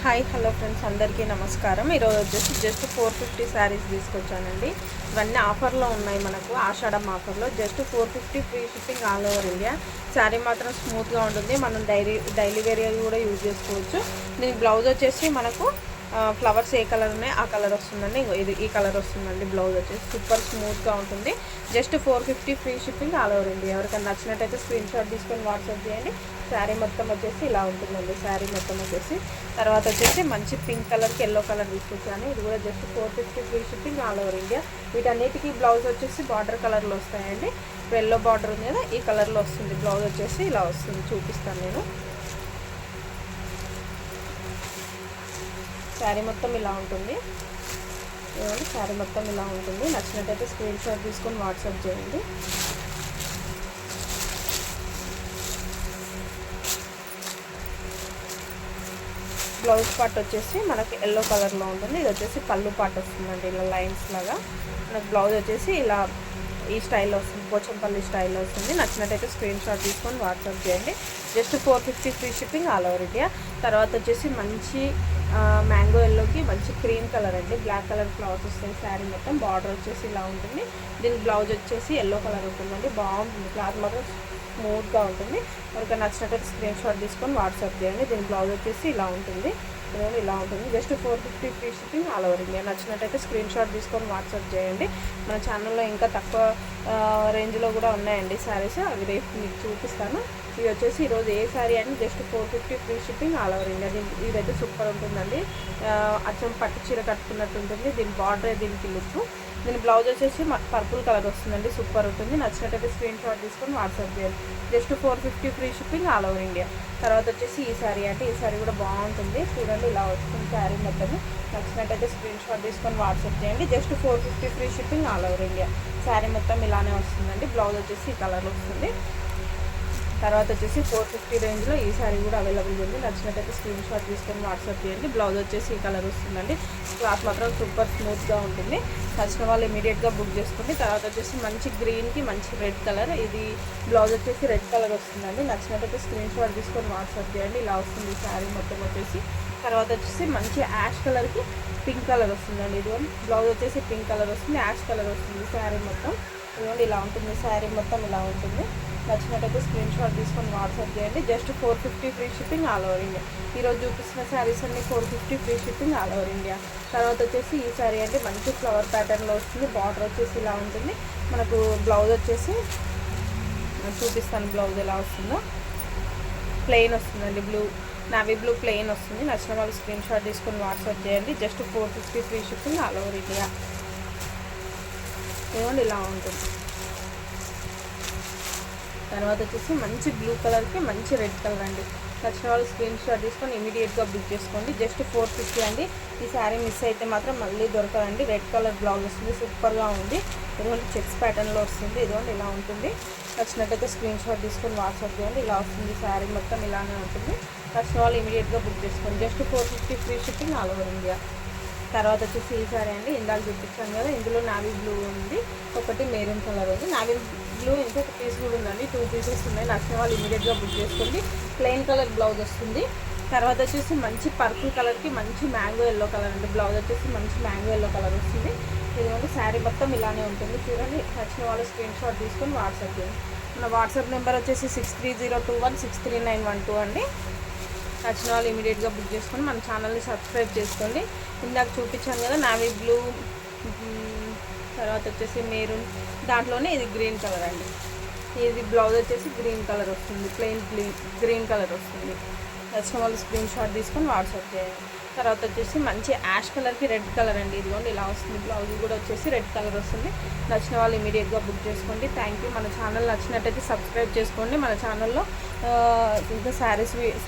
Hi hello friends, అందరికీ నమస్కారం. ఈరోజు వచ్చేసి జస్ట్ 450 శారీస్ తీసుకొచ్చానండి. ఇవన్నీ ఆఫర్లో ఉన్నాయి. మనకు ఆషాఢం ఆఫర్లో just 450 free shipping all over India. Sari మాత్రం స్మూత్గా ఉంటుంది. మనం డైలీ వేర్ కూడా యూజ్ చేసుకోవచ్చు. దీని బ్లౌజ్ వచ్చేసి మనకు ఫ్లవర్స్ ఏ కలర్ ఉన్నాయి ఆ కలర్ వస్తుందండి. ఇది ఈ కలర్ వస్తుందండి. బ్లౌజ్ వచ్చేసి సూపర్ స్మూత్గా ఉంటుంది. Just 450 free shipping all over India. ఎవరికైనా నచ్చినట్టయితే స్క్రీన్ షాట్ తీసుకొని వాట్సాప్ చేయండి. శారీ మొత్తం వచ్చేసి ఇలా ఉంటుందండి. శారీ మొత్తం వచ్చేసి తర్వాత వచ్చేసి మంచి పింక్ కలర్కి ఎల్లో కలర్ తీసుకొచ్చాను. ఇది కూడా just 450 free shipping all over India. వీటన్నిటికీ బ్లౌజ్ వచ్చేసి బార్డర్ కలర్లో వస్తాయండి. ఇప్పుడు ఎల్లో బార్డర్ ఉంది కదా, ఈ కలర్లో వస్తుంది. బ్లౌజ్ వచ్చేసి ఇలా వస్తుంది, చూపిస్తాను నేను. శారీ మొత్తం ఇలా ఉంటుంది. శారీ మొత్తం ఇలా ఉంటుంది. నచ్చినట్టయితే స్క్రీన్ షాట్ తీసుకొని వాట్సాప్ చేయండి. బ్లౌజ్ పార్ట్ వచ్చేసి మనకి ఎల్లో కలర్లో ఉంటుంది. ఇది వచ్చేసి పళ్ళు పార్ట్ వస్తుందండి, ఇలా లైన్స్ లాగా. మనకు బ్లౌజ్ వచ్చేసి ఇలా ఈ స్టైల్లో వస్తుంది, పోచంపల్లి స్టైల్లో వస్తుంది. నచ్చినట్టయితే స్క్రీన్ షాట్ తీసుకొని వాట్సాప్ చేయండి. Just 450 free shipping all over India. తర్వాత వచ్చేసి మంచి మ్యాంగో ఎల్లోకి మంచి క్రీమ్ కలర్ అండి. బ్లాక్ కలర్ ఫ్లవర్స్ వస్తాయి. శారీ మొత్తం బార్డర్ వచ్చేసి ఇలా ఉంటుంది. దీని బ్లౌజ్ వచ్చేసి ఎల్లో కలర్ ఉంటుందండి. బాగుంటుంది, క్లాత్ మాత్రం స్మూత్గా ఉంటుంది. ఎవరికి నచ్చినట్టయితే స్క్రీన్ షాట్ తీసుకొని వాట్సాప్ చేయండి. దీని బ్లౌజ్ వచ్చేసి ఇలా ఉంటుంది. ఇలా ఉంటుంది. Just 450 free shipping all over India. నచ్చినట్టయితే స్క్రీన్ షాట్ తీసుకొని వాట్సాప్ చేయండి. మన ఛానల్లో ఇంకా తక్కువ రేంజ్లో కూడా ఉన్నాయండి శారీస్, అవి రేపు మీకు చూపిస్తాను. ఇది వచ్చేసి ఈరోజు ఏ శారీ అని just 450 free shipping all over India. ఇదైతే సూపర్ ఉంటుందండి. అచ్చం పట్టు చీర కట్టుకున్నట్టు ఉంటుంది. దీని బార్డర్, దీనికి లుక్. దీని బ్లౌజ్ వచ్చేసి పర్పుల్ కలర్ వస్తుందండి. సూపర్ ఉంటుంది. నచ్చినట్టయితే స్క్రీన్ షాట్ తీసుకొని వాట్సాప్ చేయండి. Just 450 free shipping all over India. తర్వాత వచ్చేసి ఈ శారీ అంటే ఈ శారీ కూడా బాగుంటుంది. చూడండి, ఇలా వస్తుంది శారీ మొత్తం. నచ్చినట్టయితే స్క్రీన్ షాట్ తీసుకొని వాట్సాప్ చేయండి. Just 450 free shipping all over India. Sari మొత్తం ఇలానే వస్తుందండి. బ్లౌజ్ వచ్చేసి ఈ కలర్ వస్తుంది. తర్వాత వచ్చేసి 450 రేంజ్లో ఈ శారీ కూడా అవైలబుల్ ఉంది. నచ్చినట్టయితే స్క్రీన్ షాట్ తీసుకొని వాట్సాప్ చేయండి. బ్లౌజ్ వచ్చేసి ఈ కలర్ వస్తుందండి. క్లాత్ మాత్రం సూపర్ స్మూత్గా ఉంటుంది. నచ్చిన వాళ్ళు ఇమీడియట్గా బుక్ చేసుకోండి. తర్వాత వచ్చేసి మంచి గ్రీన్కి మంచి రెడ్ కలర్, ఇది బ్లౌజ్ వచ్చేసి రెడ్ కలర్ వస్తుందండి. నచ్చినట్టయితే స్క్రీన్ షాట్ తీసుకొని వాట్సాప్ చేయండి. ఇలా వస్తుంది శారీ మొత్తం వచ్చేసి. తర్వాత వచ్చేసి మంచి యాష్ కలర్కి పింక్ కలర్ వస్తుందండి. ఇది బ్లౌజ్ వచ్చేసి పింక్ కలర్ వస్తుంది, యాష్ కలర్ వస్తుంది. శారీ మొత్తం ఇదిగోండి ఇలా ఉంటుంది. శారీ మొత్తం ఇలా ఉంటుంది. నచ్చినట్టయితే స్క్రీన్ షాట్ తీసుకొని వాట్సాప్ చేయండి. Just 450 free shipping all over India. ఈరోజు చూపిస్తున్న శారీస్ అన్ని 450 free shipping all over India. తర్వాత వచ్చేసి ఈ శారీ అంటే మంచి ఫ్లవర్ ప్యాటర్న్లో వస్తుంది. బార్డర్ వచ్చేసి ఇలా ఉంటుంది. మనకు బ్లౌజ్ వచ్చేసి చూపిస్తాను. బ్లౌజ్ ఎలా వస్తుందో ప్లెయిన్ వస్తుందండి. నావీ బ్లూ ప్లెయిన్ వస్తుంది. నచ్చిన వాళ్ళు స్క్రీన్ షాట్ తీసుకొని వాట్సాప్ చేయండి. Just 450 free shipping all over India. ఏమండి ఇలా ఉంటుంది. తర్వాత వచ్చేసి మంచి బ్లూ కలర్కి మంచి రెడ్ కలర్ అండి. నచ్చిన వాళ్ళు స్క్రీన్ షాట్ తీసుకొని ఇమీడియట్గా బుక్ చేసుకోండి. జస్ట్ 450 అండి. ఈ శారీ మిస్ అయితే మాత్రం మళ్ళీ దొరకదండి. రెడ్ కలర్ బ్లౌజ్ వస్తుంది, సూపర్గా ఉంది. ఇదిగోండి చెక్స్ ప్యాటర్న్లో వస్తుంది. ఇదిగోండి ఇలా ఉంటుంది. నచ్చినట్టయితే స్క్రీన్ షాట్ తీసుకొని వాట్సాప్ చేయండి. ఇలా వస్తుంది శారీ మొత్తం ఇలానే ఉంటుంది. నచ్చిన వాళ్ళు ఇమీడియట్గా బుక్ చేసుకోండి. Just 450 free shipping all over India. తర్వాత వచ్చేసి ఈ సారీ అండి, ఇందాక చూపించాను కదా, ఇందులో నావీ బ్లూ ఉంది, ఒకటి మెరూన్ కలర్ ఉంది. నావీ బ్లూ ఇంకొక పీస్ కూడా ఉందండి. 2 పీసెస్ ఉన్నాయి. నచ్చిన వాళ్ళు ఇమీడియట్గా బుక్ చేసుకోండి. ప్లెయిన్ కలర్ బ్లౌజ్ వస్తుంది. తర్వాత వచ్చేసి మంచి పర్పుల్ కలర్కి మంచి మ్యాంగో ఎల్లో కలర్ అండి. బ్లౌజ్ వచ్చేసి మంచి మ్యాంగో ఎల్లో కలర్ వస్తుంది. ఇదిగోండి శారీ మొత్తం ఇలానే ఉంటుంది. చూడండి, నచ్చిన వాళ్ళు స్క్రీన్ షాట్ తీసుకొని వాట్సాప్ చేయండి. మన వాట్సాప్ నెంబర్ వచ్చేసి 6302163912 అండి. నచ్చిన వాళ్ళు ఇమీడియట్గా బుక్ చేసుకొని మన ఛానల్ని సబ్స్క్రైబ్ చేసుకోండి. ఇందాక చూపించాను కదా నావీ బ్లూ, తర్వాత వచ్చేసి మెరూన్, దాంట్లోనే ఇది గ్రీన్ కలర్ అండి. ఇది బ్లౌజ్ వచ్చేసి గ్రీన్ కలర్ వస్తుంది, ప్లెయిన్ గ్రీన్ కలర్ వస్తుంది. నచ్చిన వాళ్ళు స్క్రీన్ షాట్ తీసుకొని వాట్సాప్ చేయండి. తర్వాత వచ్చేసి మంచి యాష్ కలర్కి రెడ్ కలర్ అండి. ఇదిగోండి ఇలా వస్తుంది. బ్లౌజ్ కూడా వచ్చేసి రెడ్ కలర్ వస్తుంది. నచ్చిన వాళ్ళు ఇమీడియట్గా బుక్ చేసుకోండి. Thank you. మన ఛానల్ నచ్చినట్టయితే సబ్స్క్రైబ్ చేసుకోండి. మన ఛానల్లో ఇంకా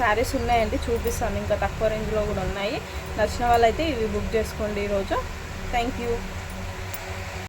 శారీస్ ఉన్నాయండి, చూపిస్తాను. ఇంకా తక్కువ రేంజ్లో కూడా ఉన్నాయి. నచ్చిన వాళ్ళైతే ఇవి బుక్ చేసుకోండి ఈరోజు. Thank you.